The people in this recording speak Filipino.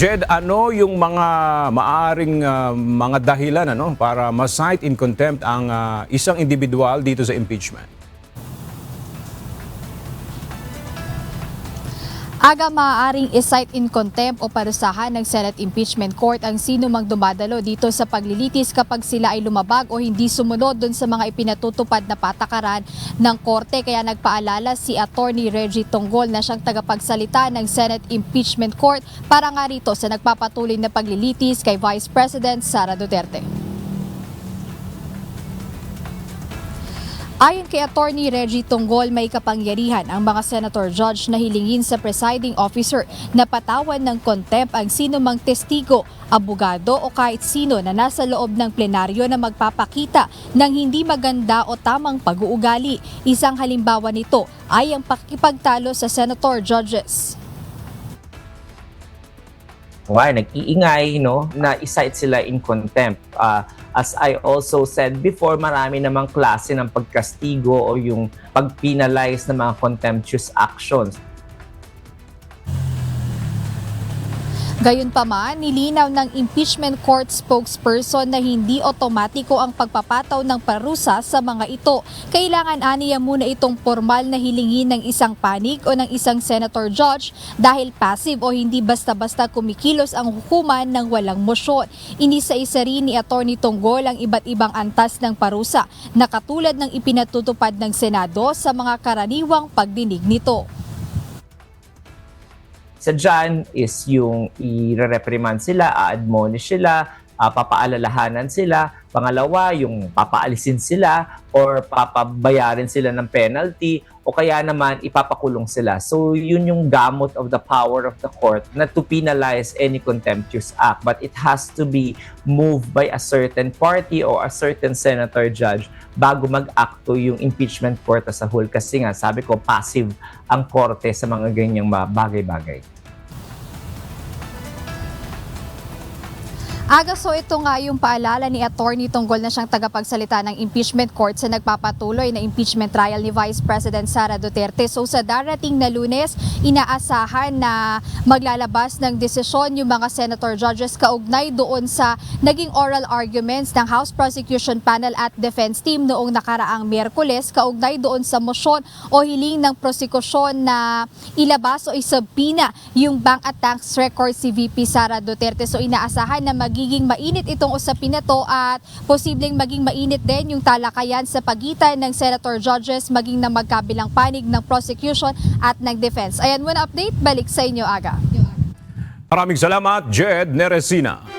Jed, ano yung mga maaring mga dahilan para ma-cite in contempt ang isang individual dito sa impeachment? Aga maaaring i-cite in contempt o parusahan ng Senate Impeachment Court ang sino mang dumadalo dito sa paglilitis kapag sila ay lumabag o hindi sumunod dun sa mga ipinatutupad na patakaran ng korte. Kaya nagpaalala si Attorney Reggie Tonggol na siyang tagapagsalita ng Senate Impeachment Court para nga rito sa nagpapatuloy na paglilitis kay Vice President Sara Duterte. Ayon kay Attorney Reggie Tonggol, may kapangyarihan ang mga senator judge na hilingin sa presiding officer na patawan ng contempt ang sino mang testigo, abogado o kahit sino na nasa loob ng plenaryo na magpapakita ng hindi maganda o tamang pag-uugali. Isang halimbawa nito ay ang pakikipagtalo sa senator judges. Nag-iingay, na i-cite sila in contempt. As I also said before, marami namang klase ng pagkastigo o yung pag-penalize ng mga contemptuous actions. Gayunpaman, nilinaw ng impeachment court spokesperson na hindi otomatiko ang pagpapataw ng parusa sa mga ito. Kailangan aniya muna itong formal na hilingin ng isang panig o ng isang senator judge dahil passive o hindi basta-basta kumikilos ang hukuman ng walang mosyon. Inisa-isa rin ni Attorney Tonggol ang iba't ibang antas ng parusa na katulad ng ipinatutupad ng Senado sa mga karaniwang pagdinig nito. Sa dyan is yung i-reprimand sila, a-admonish sila, papaalalahanan sila. Pangalawa, yung papaalisin sila or papabayarin sila ng penalty o kaya naman ipapakulong sila. So yun yung gamot of the power of the court na to penalize any contemptuous act. But it has to be moved by a certain party or a certain senator judge bago mag-acto yung impeachment court as a whole. Kasi nga, sabi ko, passive ang korte sa mga ganyang bagay-bagay. So ito nga yung paalala ni Attorney Tonggol na siyang tagapagsalita ng impeachment court sa nagpapatuloy na impeachment trial ni Vice President Sara Duterte. So sa darating na Lunes, inaasahan na maglalabas ng desisyon yung mga senator judges kaugnay doon sa naging oral arguments ng House Prosecution Panel at Defense Team noong nakaraang Miyerkules kaugnay doon sa motion o hiling ng prosekusyon na ilabas o isubpina yung bank at tax record si VP Sara Duterte. So inaasahan na magiging mainit itong usapin na to at posibleng maging mainit din yung talakayan sa pagitan ng senator judges maging na magkabilang panig ng prosecution at ng defense. Ayan muna update, balik sa inyo Aga. Maraming salamat, Jed Neresina.